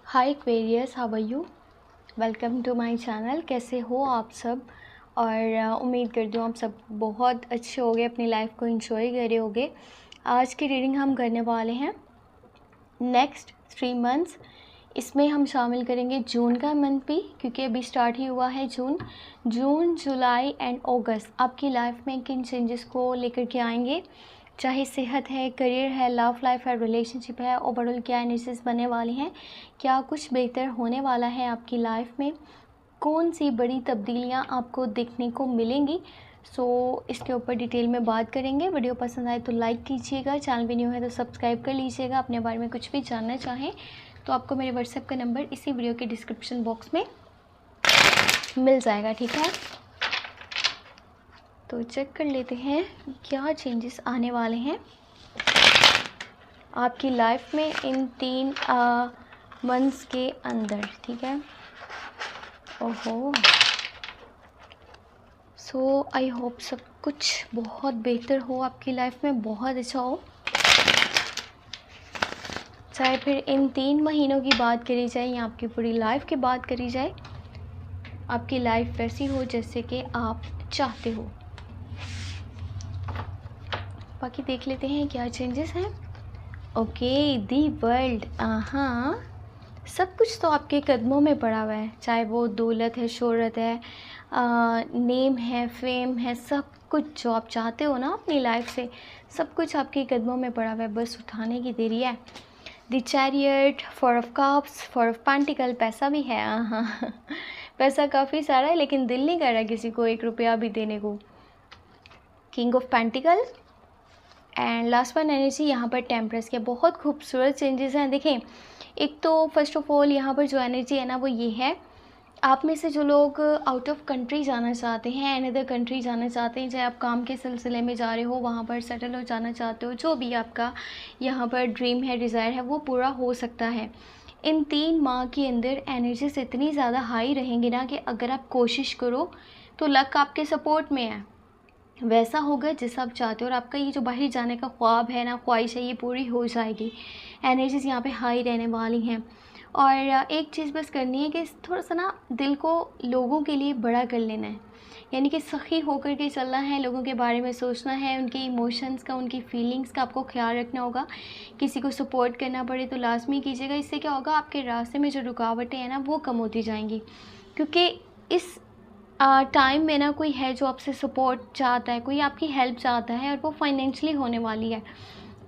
Hi Aquarius, how are you. Welcome to my channel. कैसे हो आप सब। और उम्मीद करती हूँ आप सब बहुत अच्छे होगे, अपनी लाइफ को एंजॉय कर रहे होगे। आज की रीडिंग हम करने वाले हैं नेक्स्ट 3 मंथ्स। इसमें हम शामिल करेंगे जून का मंथ भी, क्योंकि अभी स्टार्ट ही हुआ है जून, जुलाई एंड अगस्त आपकी लाइफ में किन चेंजेस को लेकर के आएंगे। चाहे सेहत है, करियर है, लव लाइफ है, रिलेशनशिप है, ओवरऑल क्या एनर्जीज बनने वाली हैं, क्या कुछ बेहतर होने वाला है आपकी लाइफ में, कौन सी बड़ी तब्दीलियां आपको देखने को मिलेंगी। इसके ऊपर डिटेल में बात करेंगे। वीडियो पसंद आए तो लाइक कीजिएगा, चैनल भी न्यू है तो सब्सक्राइब कर लीजिएगा। अपने बारे में कुछ भी जानना चाहें तो आपको मेरे व्हाट्सएप का नंबर इसी वीडियो के डिस्क्रिप्शन बॉक्स में मिल जाएगा, ठीक है। तो चेक कर लेते हैं क्या चेंजेस आने वाले हैं आपकी लाइफ में इन 3 मंथ्स के अंदर, ठीक है। ओहो, आई होप सब कुछ बहुत बेहतर हो आपकी लाइफ में, बहुत अच्छा हो। चाहे फिर इन 3 महीनों की बात करी जाए या आपकी पूरी लाइफ की बात करी जाए, आपकी लाइफ वैसी हो जैसे कि आप चाहते हो। बाकी देख लेते हैं क्या चेंजेस हैं। Okay, the world. हाँ, सब कुछ तो आपके कदमों में पड़ा हुआ है, चाहे वो दौलत है, शोहरत है, नेम है, फेम है, सब कुछ जो आप चाहते हो ना अपनी लाइफ से, सब कुछ आपके कदमों में पड़ा हुआ है, बस उठाने की देरी है। The chariot, 4 of cups, 4 of pentacle, पैसा भी है। हाँ पैसा काफ़ी सारा है, लेकिन दिल नहीं कर रहा किसी को 1 रुपया भी देने को। King of pentacle and last one energy यहाँ पर टेम्परेंस के बहुत खूबसूरत चेंजेस हैं। देखें, एक तो फर्स्ट ऑफ ऑल यहाँ पर जो एनर्जी है ना वो ये है, आप में से जो लोग आउट ऑफ कंट्री जाना चाहते हैं, अनदर कंट्री जाना चाहते हैं, चाहे आप काम के सिलसिले में जा रहे हो, वहाँ पर सेटल हो जाना चाहते हो, जो भी आपका यहाँ पर ड्रीम है, डिज़ायर है, वो पूरा हो सकता है। इन 3 माह के अंदर एनर्जीज इतनी ज़्यादा हाई रहेंगी ना कि अगर आप कोशिश करो तो लक आपके सपोर्ट में है, वैसा होगा जैसा आप चाहते हो, और आपका ये जो बाहर जाने का ख्वाब है ना, ख्वाहिश है, ये पूरी हो जाएगी। एनर्जीज यहाँ पे हाई रहने वाली हैं। और एक चीज़ बस करनी है कि थोड़ा सा ना दिल को लोगों के लिए बड़ा कर लेना है, यानी कि सखी होकर के चलना है, लोगों के बारे में सोचना है, उनके इमोशंस का, उनकी फीलिंग्स का आपको ख्याल रखना होगा। किसी को सपोर्ट करना पड़े तो लाजमी कीजिएगा। इससे क्या होगा, आपके रास्ते में जो रुकावटें हैं ना वो कम होती जाएंगी, क्योंकि इस टाइम में ना कोई है जो आपसे सपोर्ट चाहता है, कोई आपकी हेल्प चाहता है, और वो फाइनेंशियली होने वाली है,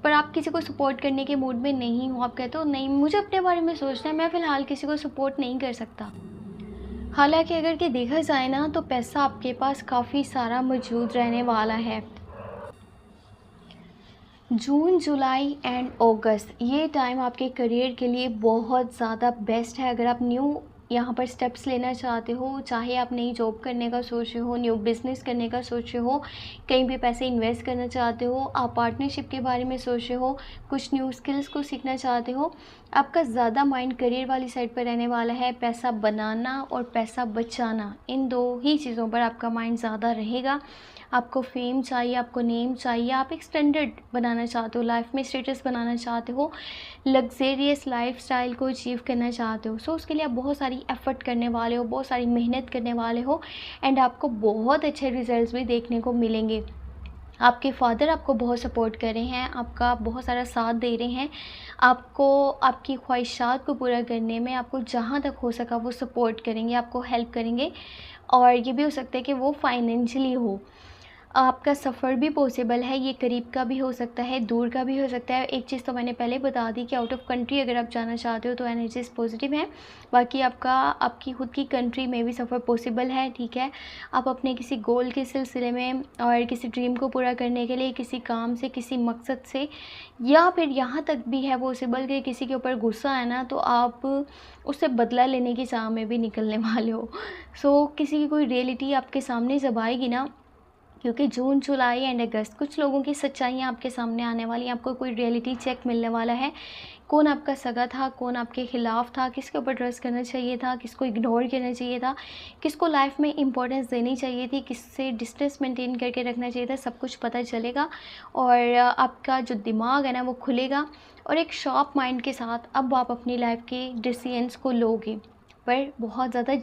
पर आप किसी को सपोर्ट करने के मूड में नहीं हो। आप कहते हो नहीं, मुझे अपने बारे में सोचना है, मैं फ़िलहाल किसी को सपोर्ट नहीं कर सकता। हालांकि अगर कि देखा जाए ना तो पैसा आपके पास काफ़ी सारा मौजूद रहने वाला है। जून, जुलाई एंड अगस्त ये टाइम आपके करियर के लिए बहुत ज़्यादा बेस्ट है। अगर आप न्यू यहाँ पर स्टेप्स लेना चाहते हो, चाहे आप नई जॉब करने का सोच रहे हो, न्यू बिज़नेस करने का सोच रहे हो, कहीं भी पैसे इन्वेस्ट करना चाहते हो, आप पार्टनरशिप के बारे में सोच रहे हो, कुछ न्यू स्किल्स को सीखना चाहते हो, आपका ज़्यादा माइंड करियर वाली साइड पर रहने वाला है। पैसा बनाना और पैसा बचाना, इन 2 ही चीज़ों पर आपका माइंड ज़्यादा रहेगा। आपको फेम चाहिए, आपको नेम चाहिए, आप एक स्टैंडर्ड बनाना चाहते हो, लाइफ में स्टेटस बनाना चाहते हो, लग्जेरियस लाइफस्टाइल को अचीव करना चाहते हो। उसके लिए आप बहुत सारी एफ़र्ट करने वाले हो, बहुत सारी मेहनत करने वाले हो, एंड आपको बहुत अच्छे रिजल्ट्स भी देखने को मिलेंगे। आपके फादर आपको बहुत सपोर्ट कर रहे हैं, आपका बहुत सारा साथ दे रहे हैं, आपको आपकी ख्वाहिशात को पूरा करने में आपको जहाँ तक हो सका वो सपोर्ट करेंगे, आपको हेल्प करेंगे। और ये भी हो सकता है कि वो फाइनेंशियली हो। आपका सफ़र भी पॉसिबल है, ये करीब का भी हो सकता है, दूर का भी हो सकता है। एक चीज़ तो मैंने पहले बता दी कि आउट ऑफ कंट्री अगर आप जाना चाहते हो तो एनर्जीज पॉजिटिव हैं। बाकी आपकी खुद की कंट्री में भी सफ़र पॉसिबल है, ठीक है। आप अपने किसी गोल के सिलसिले में और किसी ड्रीम को पूरा करने के लिए, किसी काम से, किसी मकसद से, या फिर यहाँ तक भी है पॉसिबल कि किसी के ऊपर गुस्सा है ना तो आप उससे बदला लेने की चाह में भी निकलने वाले हो। किसी की कोई रियलिटी आपके सामने जब आएगी ना, क्योंकि जून, जुलाई एंड अगस्त कुछ लोगों की सच्चाइयाँ आपके सामने आने वाली हैं, आपको कोई रियलिटी चेक मिलने वाला है कौन आपका सगा था, कौन आपके ख़िलाफ़ था, किसके ऊपर ट्रस्ट करना चाहिए था, किसको इग्नोर करना चाहिए था, किसको लाइफ में इम्पोर्टेंस देनी चाहिए थी, किससे डिस्टेंस मेंटेन करके रखना चाहिए था, सब कुछ पता चलेगा। और आपका जो दिमाग है ना वो खुलेगा, और एक शार्प माइंड के साथ अब आप अपनी लाइफ के डिसीजंस को लोगे, पर बहुत ज़्यादा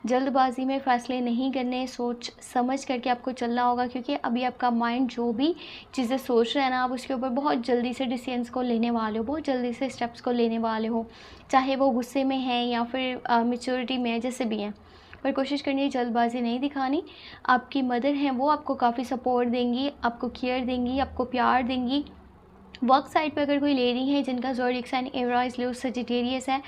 जल्दबाज़ी में फ़ैसले नहीं करने, सोच समझ करके आपको चलना होगा, क्योंकि अभी आपका माइंड जो भी चीज़ें सोच रहा है ना, आप उसके ऊपर बहुत जल्दी से डिसीजंस को लेने वाले हो, बहुत जल्दी से स्टेप्स को लेने वाले हो, चाहे वो गुस्से में है या फिर मैच्योरिटी में है, जैसे भी हैं। पर कोशिश करनी है जल्दबाज़ी नहीं दिखानी। आपकी मदर हैं वो आपको काफ़ी सपोर्ट देंगी, आपको केयर देंगी, आपको प्यार देंगी। वर्क साइड पे अगर कोई लेडी है जिनका zodiac sign Aries Leo Sagittarius है,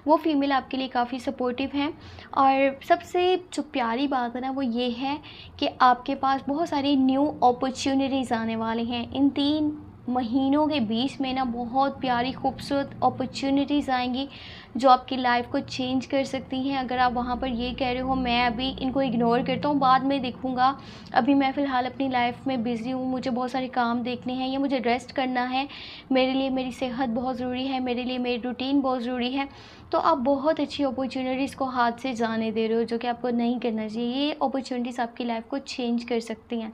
वो फीमेल आपके लिए काफ़ी सपोर्टिव हैं। और सबसे जो प्यारी बात है ना वो ये है कि आपके पास बहुत सारी न्यू अपॉर्चुनिटीज़ आने वाली हैं। इन 3 महीनों के बीच में ना बहुत प्यारी खूबसूरत अपॉर्चुनिटीज़ आएंगी जो आपकी लाइफ को चेंज कर सकती हैं। अगर आप वहाँ पर ये कह रहे हो मैं अभी इनको इग्नोर करता हूँ, बाद में देखूँगा, अभी मैं फ़िलहाल अपनी लाइफ में बिज़ी हूँ, मुझे बहुत सारे काम देखने हैं या मुझे रेस्ट करना है, मेरे लिए मेरी सेहत बहुत ज़रूरी है, मेरे लिए मेरी रूटीन बहुत ज़रूरी है, तो आप बहुत अच्छी अपॉर्चुनिटीज़ को हाथ से जाने दे रहे हो जो कि आपको नहीं करना चाहिए। ये अपॉर्चुनिटीज़ आपकी लाइफ को चेंज कर सकती हैं।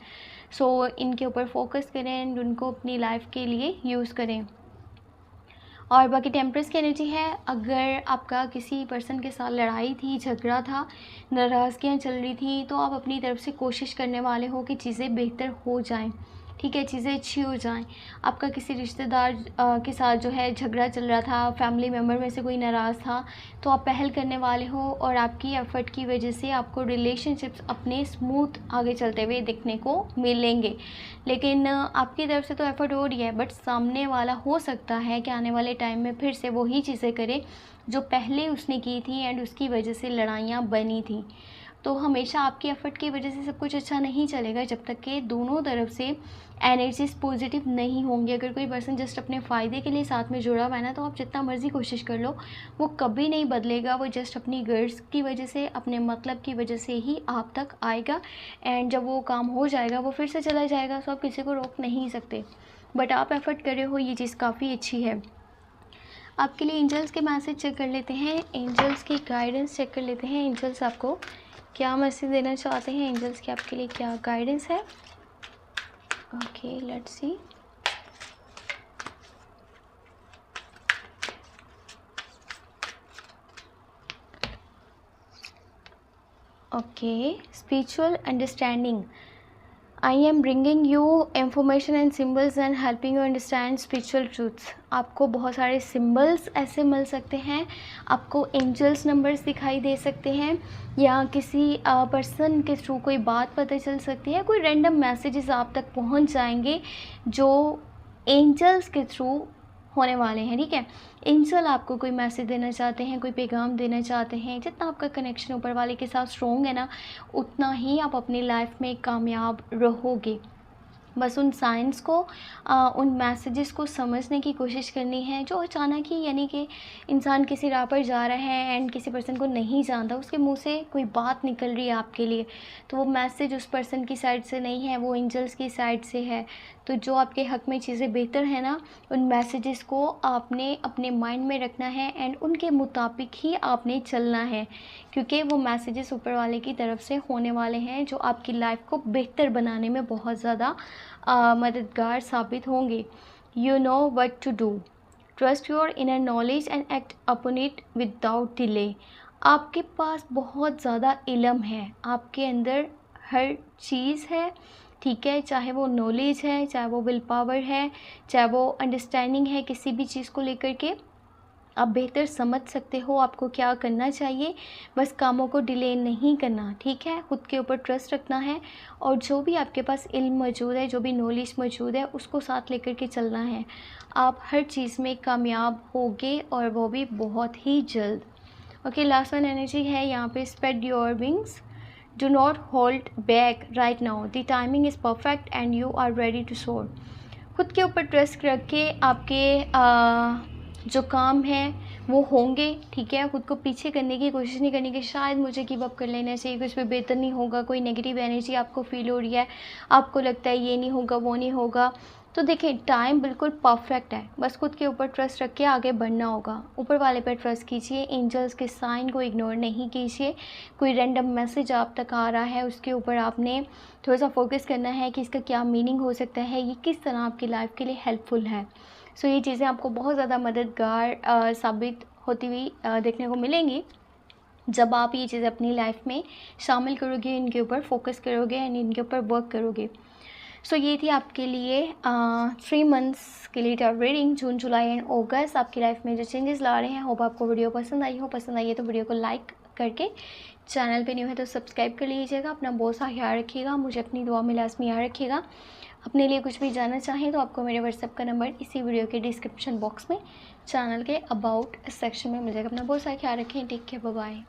सो इनके ऊपर फोकस करें एंड उनको अपनी लाइफ के लिए यूज़ करें। और बाकी टेम्परेंस की एनर्जी है, अगर आपका किसी पर्सन के साथ लड़ाई थी, झगड़ा था, नाराज़गियाँ चल रही थी, तो आप अपनी तरफ से कोशिश करने वाले हो कि चीज़ें बेहतर हो जाएं, ठीक है, चीज़ें अच्छी हो जाएं। आपका किसी रिश्तेदार के साथ जो है झगड़ा चल रहा था, फैमिली मेम्बर में से कोई नाराज़ था, तो आप पहल करने वाले हो और आपकी एफ़र्ट की वजह से आपको रिलेशनशिप्स अपने स्मूथ आगे चलते हुए दिखने को मिलेंगे। लेकिन आपकी तरफ से तो एफ़र्ट हो रही है, बट सामने वाला हो सकता है कि आने वाले टाइम में फिर से वही चीज़ें करे जो पहले उसने की थी एंड उसकी वजह से लड़ाइयाँ बनी थी। तो हमेशा आपकी एफ़र्ट की वजह से सब कुछ अच्छा नहीं चलेगा जब तक कि दोनों तरफ से एनर्जीज़ पॉजिटिव नहीं होंगी। अगर कोई पर्सन जस्ट अपने फ़ायदे के लिए साथ में जुड़ा हुआ है ना, तो आप जितना मर्ज़ी कोशिश कर लो, वो कभी नहीं बदलेगा। वो जस्ट अपनी गर्ड्स की वजह से, अपने मतलब की वजह से ही आप तक आएगा, एंड जब वो काम हो जाएगा वो फिर से चला जाएगा। सो आप किसी को रोक नहीं सकते, बट आप एफ़र्ट कर रहे हो, ये चीज़ काफ़ी अच्छी है। आपके लिए एंजल्स के मैसेज चेक कर लेते हैं, एंजल्स की गाइडेंस चेक कर लेते हैं। एंजल्स आपको क्या मैसेज देना चाहते हैं, एंजल्स की आपके लिए क्या गाइडेंस है। Okay, let's see. Okay, spiritual understanding. I am bringing you information and symbols and helping you understand spiritual truths। आपको बहुत सारे सिम्बल्स ऐसे मिल सकते हैं, आपको एंजल्स नंबर्स दिखाई दे सकते हैं, या किसी पर्सन के थ्रू कोई बात पता चल सकती है, कोई रैंडम मैसेजेस आप तक पहुंच जाएंगे जो एंजल्स के थ्रू होने वाले हैं, ठीक है। एंजल आपको कोई मैसेज देना चाहते हैं, कोई पैगाम देना चाहते हैं। जितना आपका कनेक्शन ऊपर वाले के साथ स्ट्रॉन्ग है ना, उतना ही आप अपनी लाइफ में कामयाब रहोगे। बस उन साइंस को, उन मैसेजेस को समझने की कोशिश करनी है। जो अचानक ही, यानी कि इंसान किसी राह पर जा रहा है एंड किसी पर्सन को नहीं जानता, उसके मुंह से कोई बात निकल रही है आपके लिए, तो वो मैसेज उस पर्सन की साइड से नहीं है, वो एंजल्स की साइड से है। तो जो आपके हक़ में चीज़ें बेहतर है ना, उन मैसेजेस को आपने अपने माइंड में रखना है एंड उनके मुताबिक ही आपने चलना है, क्योंकि वो मैसेजेस ऊपर वाले की तरफ से होने वाले हैं जो आपकी लाइफ को बेहतर बनाने में बहुत ज़्यादा मददगार साबित होंगे। You know what to do, trust your inner knowledge and act upon it without delay. आपके पास बहुत ज़्यादा इल्म है, आपके अंदर हर चीज़ है, ठीक है, चाहे वो नॉलेज है, चाहे वो विल पावर है, चाहे वो अंडरस्टैंडिंग है, किसी भी चीज़ को लेकर के आप बेहतर समझ सकते हो आपको क्या करना चाहिए। बस कामों को डिले नहीं करना, ठीक है, खुद के ऊपर ट्रस्ट रखना है, और जो भी आपके पास इल्म मौजूद है, जो भी नॉलेज मौजूद है, उसको साथ लेकर के चलना है। आप हर चीज़ में कामयाब होगे, और वो भी बहुत ही जल्द। ओके, लास्ट वन एनर्जी है यहाँ पे, spread your wings, do not hold back right now, the timing is perfect and you are ready to soar. खुद के ऊपर ट्रस्ट रख के आपके जो काम है वो होंगे, ठीक है। खुद को पीछे करने की कोशिश नहीं करनी कि शायद मुझे गिव अप कर लेना चाहिए, कुछ भी बेहतर नहीं होगा, कोई नेगेटिव एनर्जी आपको फील हो रही है, आपको लगता है ये नहीं होगा, वो नहीं होगा, तो देखिए टाइम बिल्कुल परफेक्ट है, बस खुद के ऊपर ट्रस्ट रख के आगे बढ़ना होगा। ऊपर वाले पर ट्रस्ट कीजिए, एंजल्स के साइन को इग्नोर नहीं कीजिए। कोई रैंडम मैसेज आप तक आ रहा है, उसके ऊपर आपने थोड़ा सा फोकस करना है कि इसका क्या मीनिंग हो सकता है, ये किस तरह आपकी लाइफ के लिए हेल्पफुल है। सो ये चीज़ें आपको बहुत ज़्यादा मददगार साबित होती हुई देखने को मिलेंगी जब आप ये चीज़ें अपनी लाइफ में शामिल करोगे, इनके ऊपर फोकस करोगे एंड इनके ऊपर वर्क करोगे। सो ये थी आपके लिए 3 मंथ्स के लिए tarot reading, June, July and August आपकी लाइफ में जो चेंजेस ला रहे हैं। होप आपको वीडियो पसंद आई हो। पसंद आई है तो वीडियो को लाइक करके, चैनल पे न्यू है तो सब्सक्राइब कर लीजिएगा। अपना बहुत सा ख्याल रखिएगा, मुझे अपनी दुआ में लाजमी याद रखिएगा। अपने लिए कुछ भी जानना चाहें तो आपको मेरे व्हाट्सएप का नंबर इसी वीडियो के डिस्क्रिप्शन बॉक्स में, चैनल के अबाउट सेक्शन में मिल जाएगा। अपना बहुत सा ख्याल रखें। Take care, bye bye.